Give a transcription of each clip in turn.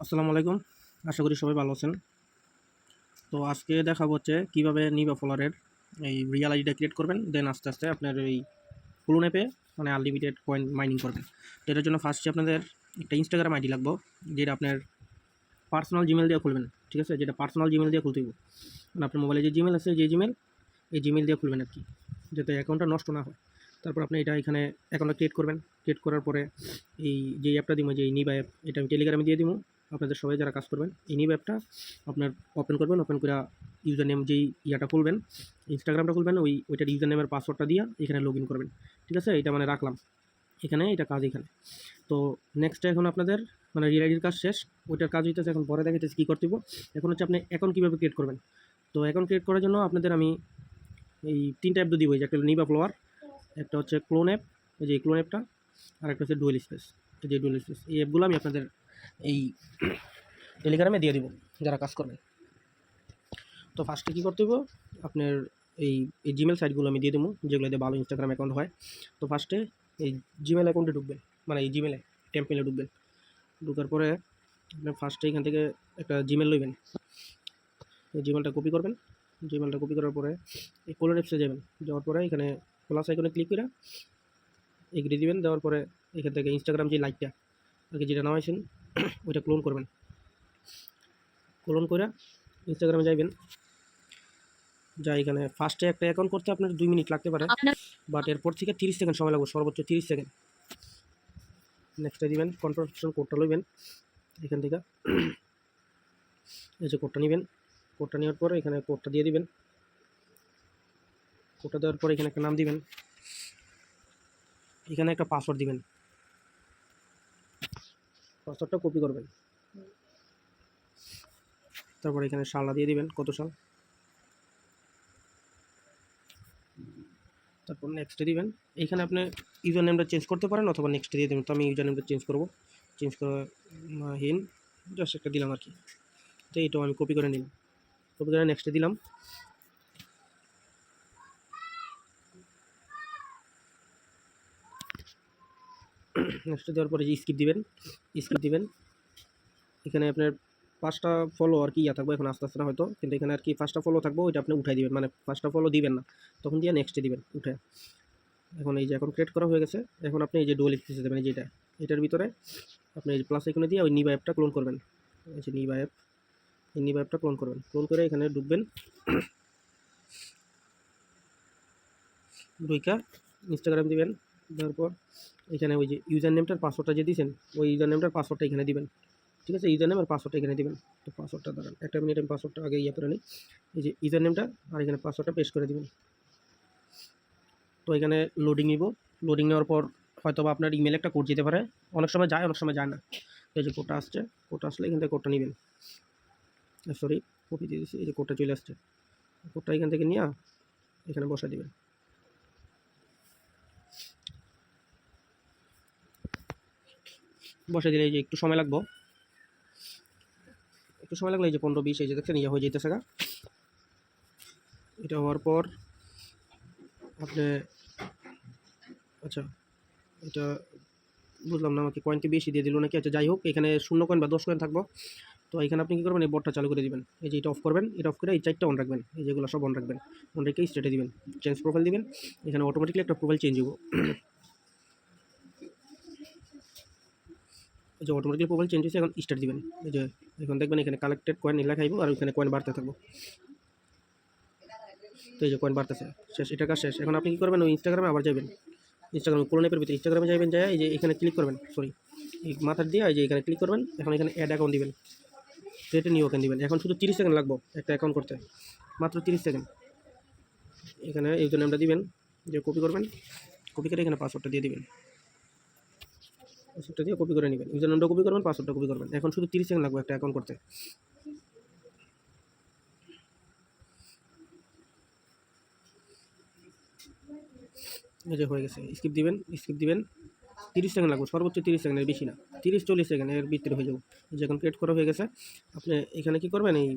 আসসালামু আলাইকুম। আশা করি সবাই ভালো আছেন। তো আজকে দেখাবো হচ্ছে কীভাবে নিবা ফলোয়ারের এই রিয়াল আইডিটা ক্রিয়েট করবেন, দেন আস্তে আস্তে আপনার এই ক্লোন অ্যাপে মানে আনলিমিটেড কয়েন মাইনিং করবেন। তো এটার জন্য ফার্স্টে আপনাদের একটা ইনস্টাগ্রাম আইডি লাগবে, যেটা আপনার পার্সোনাল জিমেল দিয়ে খুলবেন। ঠিক আছে, যেটা পার্সোনাল জিমেল দিয়ে খুলতে হবে। মানে আপনার মোবাইলে যে জিমেল আছে, যে জিমেল, এই জিমেল দিয়ে খুলবেন আর কি, যাতে অ্যাকাউন্টটা নষ্ট না হয়। তারপর আপনি এটা এখানে অ্যাকাউন্টটা ক্রিয়েট করবেন। ক্রিয়েট করার পরে এই যে অ্যাপটা দিব, যে নিবা অ্যাপ, এটা আমি টেলিগ্রামে দিয়ে দিব। আপনাদের সবাই যারা কাজ করবেন, এই নিবা অ্যাপটা আপনার ওপেন করবেন। ওপেন করে ইউজার নেম যেই ইয়াটা খুলবেন, ইনস্টাগ্রামটা খুলবেন, ওইটার ইউজার নেমের পাসওয়ার্ডটা দিয়ে এখানে লগ ইন করবেন। ঠিক আছে, এটা মানে রাখলাম এখানে, এটা কাজ এখানে। তো নেক্সটে এখন আপনাদের মানে রিয়েল আইডির কাজ শেষ, ওইটার কাজ হইতেছে এখন পরে দেখাইতেছে কী করতে হবে। এখন হচ্ছে আপনি অ্যাকাউন্ট কীভাবে ক্রিয়েট করবেন। তো অ্যাকাউন্ট ক্রিয়েট করার জন্য আপনাদের আমি এই তিনটা অ্যাপ দিব, যে একটা নিবা ফলোয়ার, একটা হচ্ছে ক্লোন অ্যাপ, এই যে ক্লোন অ্যাপটা, আর একটা হচ্ছে ডুয়েল স্পেস। এই যে ডুয়েল স্পেস, এই অ্যাপগুলো আমি আপনাদের এই টেলিগ্রামে দিয়ে দিব যারা কাজ করবেন। তো ফার্স্টে কী করতে হবে, আপনার এই এই জিমেল সাইটগুলো আমি দিয়ে দেবো, যেগুলোতে ভালো ইনস্টাগ্রাম অ্যাকাউন্ট হয়। তো ফার্স্টে এই জিমেল অ্যাকাউন্টে ঢুকবেন, মানে এই জিমেলে টেম্পেলে ঢুকবেন। ঢুকার পরে আপনি ফার্স্টে এখান থেকে একটা জিমেল লইবেন। এই জিমেলটা কপি করবেন। জিমেলটা কপি করার পরে এই কোলন অ্যাপসে যাবেন। যাওয়ার পরে এখানে প্লাস আইকনে ক্লিক করে এগ্রি দিবেন। দেওয়ার পরে এখান থেকে ইনস্টাগ্রাম যে লাইকটা আর কি যেটা নামাইছেন ওইটা ক্লোন করবেন। ক্লোন করে ইনস্টাগ্রামে যাইবেন। যা এখানে ফার্স্টে একটা অ্যাকাউন্ট করতে আপনার 2 মিনিট লাগতে পারে, বাট এরপর থেকে 30 সেকেন্ড সময় লাগবে, সর্বোচ্চ 30 সেকেন্ড। নেক্সটে দিবেন, কনফার্মেশন কোডটা লইবেন এখান থেকে। এই যে কোডটা নেবেন, কোডটা নেওয়ার পরে এখানে কোডটা দিয়ে দিবেন। কোডটা দেওয়ার পরে এখানে একটা নাম দিবেন, এখানে একটা পাসওয়ার্ড দিবেন। পাসওয়ার্ডটা কপি করবেন। তারপর এখানে সালটা দিয়ে দিবেন, কত সাল। তারপর নেক্সটে দিবেন। এইখানে আপনি ইউজার নেমটা চেঞ্জ করতে পারেন অথবা নেক্সটে দিয়ে দেবেন। তো আমি ইউজার নেমটা চেঞ্জ করব, চেঞ্জ করে হিন জাস্ট একটা দিলাম আর কি। তো এইটাও আমি কপি করে নিলাম, কপি করে নেক্সটে দিলাম। নেক্সটে দেওয়ার পরে যে স্কিপ দিবেন, স্কিপ দিবেন। এখানে আপনার 5টা ফলো আর কি ইয়া থাকবে, এখন আস্তে আস্তে না হয়তো, কিন্তু এখানে আর কি 5টা ফলো থাকবে, ওইটা আপনি উঠাই দিবেন। মানে 5টা ফলো দিবেন না, তখন দিয়ে নেক্সটে দিবেন উঠে। এখন এই যে এখন ক্রিয়েট করা হয়ে গেছে, এখন আপনি এই যে ডুয়েল স্পেসে দেবেন, যেটা এটার ভিতরে আপনি এই প্লাস আইকনে দিয়ে ওই নিবা অ্যাপটা ক্লোন করবেন। এই যে নিবা অ্যাপ, এই নিবা অ্যাপটা ক্লোন করবেন। ক্লোন করে এখানে ঢুকবেন। ঢুইকা ইনস্টাগ্রাম দিবেন। দেওয়ার পর এখানে ওই যে ইউজার নেমটার পাসওয়ার্ডটা যে দিয়েছেন, ওই ইউজার নেমটার পাসওয়ার্ডটা এখানে দিবেন। ঠিক আছে, ইউজার নেম আর পাসওয়ার্ডটা এখানে দিবেন। তো পাসওয়ার্ডটা দাঁড়ান একটা মিনিট, আমি পাসওয়ার্ডটা আগে ইয়ে করে নিই। এই যে ইউজার নেমটা আর এখানে পাসওয়ার্ডটা পেস্ট করে দিবেন। তো এখানে লোডিং নিব। লোডিং নেওয়ার পর হয়তো বা আপনার ইমেল একটা কোড যেতে পারে, অনেক সময় যায় অনেক সময় যায় না। এই যে কোডটা আসছে, কোডটা আসলে এখান থেকে কোডটা নেবেন। সরি, কপি দিয়ে দিচ্ছি। এই যে কোডটা চলে আসছে, কোডটা এখান থেকে নিয়ে এখানে বসা দিবেন। বসে দিলে এই যে একটু সময় লাগবে, একটু সময় লাগলে এই যে 15-20 এই যে দেখছেন ইয়ে হয়ে যেতেছে গা। এটা হওয়ার পর আপনি আচ্ছা, এটা বুঝলাম না, আমাকে কয়েনকে বেশি দিয়ে দিল নাকি। আচ্ছা যাই হোক, এখানে 0 কয়েন বা 10 কয়েন থাকবো। তো এখানে আপনি কী করবেন, এই বটটা চালু করে দিবেন। এই যে এটা অফ করবেন, এটা অফ করে এই 4টা অন রাখবেন, এই যেগুলো সব অন রাখবেন। অন রেখে স্টেটে দিবেন, চেঞ্জ প্রোফাইল দিবেন। এখানে অটোমেটিকলি একটা প্রোফাইল চেঞ্জ হবো। এই যে অটোমেটিকলি প্রোফাইল চেঞ্জ হয়েছে, এখন স্টার্ট দিবেন। এই যে এখন দেখবেন এখানে কালেক্টেড কয়েন লেখা খাইব, আর ওইখানে কয়েন বাড়তে থাকবো। তো এই যে কয়েন বাড়তেছে, শেষ, এটা কাজ শেষ। এখন আপনি কী করবেন, ওই ইনস্টাগ্রামে আবার যাবেন। ইনস্টাগ্রামে ক্লোন অ্যাপের ভিতরে ইনস্টাগ্রামে যাবেন, যায় এই যে এখানে ক্লিক করবেন, সরি এই মাথার দিয়ে এই যে এখানে ক্লিক করবেন। এখন এখানে অ্যাড অ্যাকাউন্ট দিবেন, ক্রিয়েট নিউ অ্যাকাউন্ট দিবেন। এখন শুধু 30 সেকেন্ড লাগবে একটা অ্যাকাউন্ট করতে, মাত্র 30 সেকেন্ড। এখানে ইউজার নেমটা দিবেন, যে কপি করবেন, কপি করে এখানে পাসওয়ার্ডটা দিয়ে দিবেন। পাসওয়ার্ডটা দিয়ে কপি করে নেবেন, ইউজার নেমটা কপি করবেন, পাসওয়ার্ডটা কপি করবেন। এখন শুধু 30 সেকেন্ড লাগবে একটা অ্যাকাউন্ট করতে। এই যে হয়ে গেছে, স্কিপ দিবেন, স্কিপ দিবেন। 30 সেকেন্ড লাগবে, সর্বোচ্চ 30 সেকেন্ড, এর বেশি না। 30-40 সেকেন্ড এর ভিতরে হয়ে যাবে। যখন ক্রিয়েট করা হয়ে গেছে, আপনি এখানে কী করবেন, এই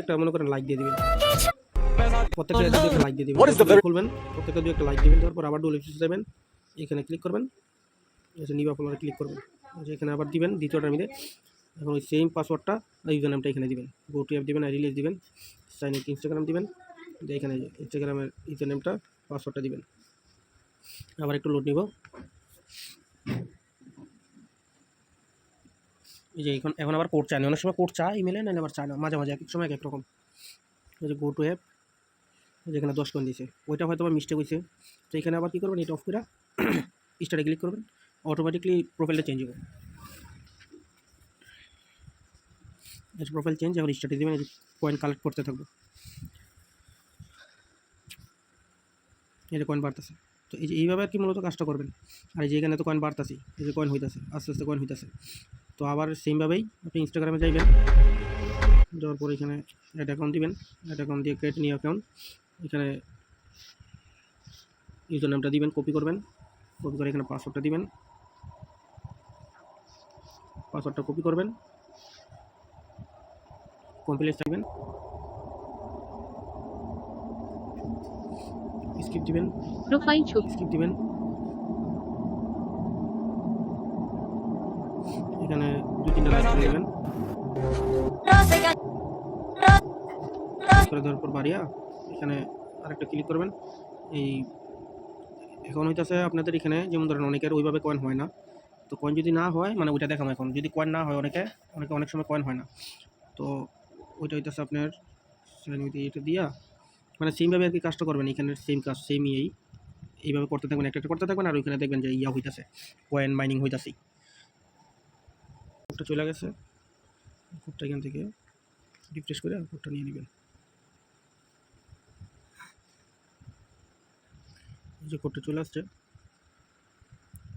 একটা মনে করেন লাইক দিয়ে দিবেন। প্রত্যেকটা একটা লাইক দিয়ে দিবেন, খুলবেন, প্রত্যেকটা 2 একটা লাইক দিবেন। তারপর আবার ডুয়েল স্পেসে যাবেন, এখানে ক্লিক করবেন, নিবা ফলোয়ারে ক্লিক করবেন। এখানে আবার দিবেন দ্বিতীয়টার মধ্যে এখন ওই সেম পাসওয়ার্ডটা ইউজার নেমটা এখানে দিবেন, গো টু অ্যাপ দিবেন, আর রিলিজ দিবেন, সাইন ইন ইনস্টাগ্রাম দিবেন, এখানে ইনস্টাগ্রামের ইউজার নেমটা পাসওয়ার্ডটা দিবেন। আবার একটু লোড নিব। এই যে এখন আবার কোড চায় না, অনেক সময় কোড চায় ইমেলে, না আবার চায় না, মাঝে মাঝে এক এক সময় এক এক রকম। এই যে গো টু অ্যাপ, যেখানে 10 কয়েন দিয়েছে ওইটা হয়তো বা মিস্টেক হয়েছে। তো এখানে আবার কী করবেন, এটা অফ করে স্টার্টে ক্লিক করবেন, অটোমেটিকলি প্রোফাইলটা চেঞ্জ হবে। প্রোফাইল চেঞ্জ, এখন স্টার্টে দেবেন, কয়েন কালেক্ট করতে থাকবো। এই যে কয়েন বাড়তেছে। তো এই যে এইভাবে আর কি মূলত কাজটা করবেন। আর এই যে এখানে তো কয়েন বাড়তেছে, এই যে কয়েন হইতেছে, আস্তে আস্তে কয়েন হইতেছে। তো আবার সেমভাবেই আপনি ইনস্টাগ্রামে যাইবেন, যাওয়ার পর এখানে অ্যাড অ্যাকাউন্ট দিবেন, অ্যাড অ্যাকাউন্ট দিয়ে ক্রিয়েট নিউ অ্যাকাউন্ট, এখানে ইউজার নামটা দিবেন, কপি করবেন, কপি করে এখানে পাসওয়ার্ডটা দিবেন, পাসওয়ার্ডটা কপি করবেন, কমপ্লিট চাইবেন, স্কিপ দিবেন, প্রোফাইল ছবি স্কিপ দিবেন, এখানে 2-3টা লাইক করে দেবেন, করে দেওয়ার পর বাড়িয়া এখানে আরেকটা ক্লিক করবেন। এই এখন হইতেছে আপনাদের এখানে যেমন ধরেন অনেকের ওইভাবে কয়েন হয় না, তো কয়েন যদি না হয় মানে ওইটা দেখাম। এখন যদি কয়েন না হয় অনেক সময় কয়েন হয় না, তো ওইটা হইতেছে আপনার এটা দিয়া মানে সেমভাবে আর কি কাজটা করবেন। এখানে সেম কাজ সেম এইভাবে করতে থাকবেন, একটা করতে থাকবেন, আর ওইখানে দেখবেন যে হইতেছে, কয়েন মাইনিং হইতেছে। কোডটা চলে গেছে, কোডটা এখান থেকে রিফ্রেশ করে কোডটা নিয়ে নেবেন। যে কোডটা চলে আসছে,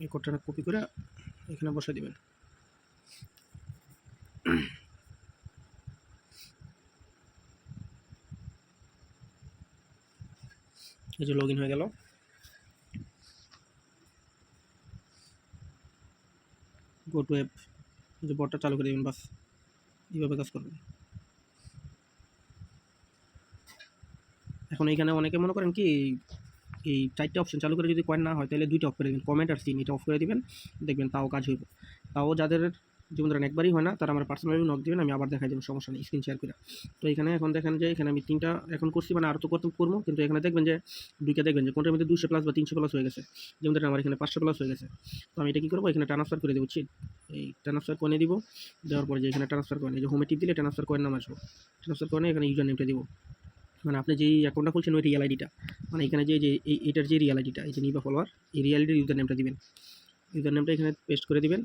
এই কোডটা কপি করে এখানে বসে দিবেন। এই যে লগ ইন হয়ে গেল। গো টু অ্যাপ, যে বটটা চালু করে দেবেন, বাস এইভাবে কাজ করবেন। এখন এইখানে অনেকে মনে করেন কি এই 4টা অপশন চালু করে যদি কয়েন না হয় তাহলে 2টা অফ করে দেবেন, কমেন্ট আর সিন, এটা অফ করে দেবেন, দেখবেন তাও কাজ হইব। তাও যাদের যেমন ধরেন একবারই হয় না তারা আমার পার্সোনালি নক দেবেন, আমি আবার দেখাই দেবো, সমস্যা নেই, স্ক্রিন শেয়ার করে। তো এখানে এখন দেখেন যে এখানে আমি 3টা এখন করছি, মানে আরও তো করবো, কিন্তু এখানে দেখবেন যে 2টা দেখবেন যে কোনটার মধ্যে 200 প্লাস বা 300 প্লাস হয়ে গেছে। যেমন ধরেন আমার এখানে 500 প্লাস হয়ে গেছে। তো আমি এটা কী করবো, এখানে ট্রান্সফার করে দেবো, এই ট্রান্সফার কয়েনে দিব, দেওয়ার পরে যে এখানে ট্রান্সফার কয়েন, এই যে হোমে টিপ দিলে ট্রান্সফার কয়েন নাম আসবো, ট্রান্সফার কয়েনে এখানে ইউজার নেমটা দিব, মানে আপনি যেই অ্যাকাউন্টটা খুলছেন ওই রিয়াল আইডিটা, মানে এখানে যে এইটার যে রিয়াল আইডিটা, এই যে নিবা ফলোয়ার, এই রিয়াল আইডির ইউজার নেমটা দিবেন। ইউজার নেমটা এখানে পেস্ট করে দিবেন,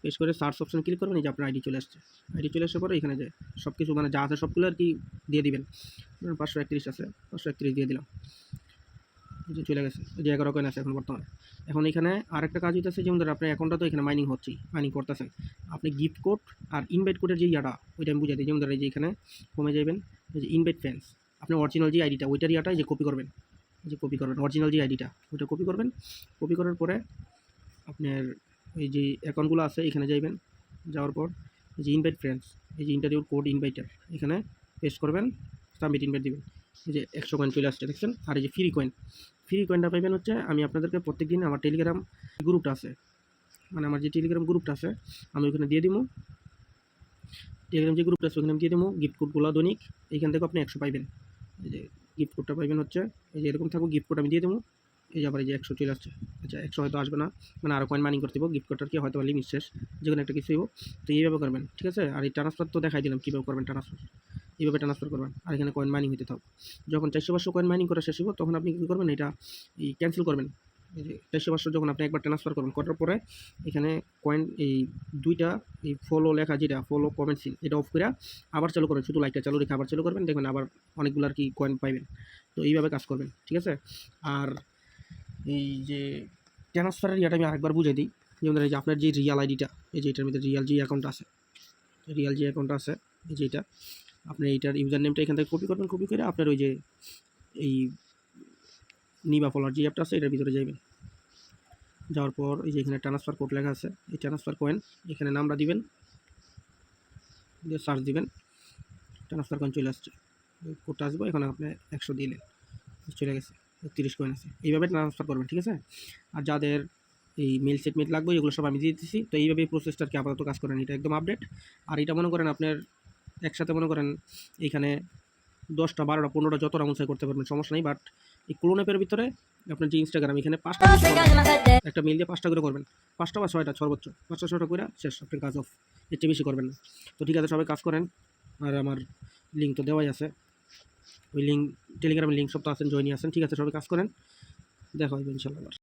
পেস্ট করে সার্চ অপশন ক্লিক করবেন, এই যে আপনার আইডি চলে আসছে। আইডি চলে আসার পরে এখানে যে সব কিছু মানে যা আছে সবগুলো আর কি দিয়ে দিবেন। 531 আছে, 531 দিয়ে দিলাম, যে চলে গেছে, যে 11 কয়েন আছে এখন বর্তমানে। এখন এখানে আরেকটা কাজ হইতেছে, যেমন ধর আপনার অ্যাকাউন্টটা তো এখানে মাইনিং হচ্ছেই, মাইনিং করতেছেন, আপনি গিফট কোড আর ইনভাইট কোডের যে ওইটা আমি বুঝাই দিই। যেমন ধর এই যে এখানে কমে যাবেন, এই যে ইনভাইট ফ্রেন্ডস, আপনি অরিজিনাল যে আইডিটা ওইটার যে কপি করবেন, যে কপি করবেন অরিজিনাল যে আইডিটা ওইটা কপি করবেন। কপি করার পরে আপনার এই যে অ্যাকাউন্টগুলো আছে এখানে যাইবেন, যাওয়ার পর এই যে ইনভাইট ফ্রেন্ডস, এই যে ইন্টারভিউ কোড ইনভাইটার এখানে পেস্ট করবেন, সাবমিট ইনভাইট দিবেন। এই যে 100 কয়েন চলে আসছে দেখছেন। আর এই যে ফ্রি কয়েনটা পাইবেন হচ্ছে, আমি আপনাদেরকে প্রত্যেকদিন আমার টেলিগ্রাম গ্রুপটা আছে, মানে আমার যে টেলিগ্রাম গ্রুপটা আছে আমি ওখানে দিয়ে দিব, টেলিগ্রাম যে গ্রুপটা আছে ওখানে আমি দিয়ে দেবো গিফট কোডগুলো দৈনিক, এইখান থেকে আপনি 100 পাইবেন। এই যে গিফট কোডটা পাইবেন হচ্ছে, এই যে এরকম থাকবো, গিফট কোড আমি দিয়ে দেবো। এই যে আবার এই যে 100 চলে আসছে। আচ্ছা 100 হয়তো আসবে না, মানে আরও কয়েন মাইনিং করতে হবে, গিফট কোডটার কি হয়তো লিমিট শেষ, যেখানে একটা কিছু হইব। তো এইভাবে করবেন, ঠিক আছে। আর এই ট্রান্সফার তো দেখাই দিলাম কীভাবে করবেন ট্রান্সফার, এইভাবে ট্রান্সফার করবেন। আর এখানে কয়েন মাইনিং হতে থাকবে, যখন 400-500 কয়েন মাইনিং করা শেষ হইব তখন আপনি কী করবেন, এটা ক্যান্সেল করবেন। এই যে 400-500 যখন আপনি একবার ট্রান্সফার করবেন, করার পরে এখানে কয়েন এই 2টা এই ফলো লেখা যেটা ফলো কমেন্ট সিন, এটা অফ করে আবার চালু করবেন, শুধু লাইকটা চালু রেখে আবার চালু করবেন, দেখবেন আবার অনেকগুলো আর কি কয়েন পাইবেন। তো এইভাবে কাজ করবেন, ঠিক আছে। আর এই যে ট্রান্সফারের ইয়াটা আমি আরেকবার বুঝিয়ে দিই। যেমন এই যে আপনার যে রিয়াল আইডিটা, এই যে এটার মধ্যে রিয়াল যে অ্যাকাউন্ট আছে, এই যে এটা আপনি এইটার ইউজার নেমটা এখান থেকে কপি করবেন, কপি করে আপনার ওই যে এই নিবা ফলোয়ার যে অ্যাপটা আছে এটার ভিতরে যাবেন। যাওয়ার পর এই যে এখানে ট্রান্সফার কোড লেখা আছে, এই ট্রান্সফার কয়েন এখানে নামটা দিবেন, দিয়ে সার্চ দিবেন, ট্রান্সফার কয়েন চলে আসছে, কোডটা আসবে, এখানে আপনি 100 দিলেন, চলে গেছে, 30 কয়েন আছে। এইভাবে ট্রান্সফার করবেন, ঠিক আছে। আর যাদের এই মেল সেটমেন্ট লাগবে, এগুলো সব আমি দিয়ে দিচ্ছি। তো এইভাবে এই প্রসেসটা আর কি আপাতত কাজ করেন, এটা একদম আপডেট। আর এটা মনে করেন আপনার একসাথে মনে করেন এইখানে 10টা 12টা 15টা যতটা মন চাই করতে পারবেন, সমস্যা নেই। বাট এই ক্লোন অ্যাপের ভিতরে আপনার যে ইনস্টাগ্রাম, এখানে 5টা একটা মেল দিয়ে 5টা করে করবেন, 5টা বা 6টা সর্বোচ্চ, 5টা 6টা করে শেষ, আপনার কাজ অফ, এর চেয়ে বেশি করবেন না। তো ঠিক আছে, সবাই কাজ করেন। আর আমার লিঙ্ক তো দেওয়াই আছে, ওই লিঙ্ক টেলিগ্রামের লিঙ্ক সব তো আছেন, জয়েনই আছেন। ঠিক আছে, সবাই কাজ করেন, দেখা হবে ইনশাল্লাহ।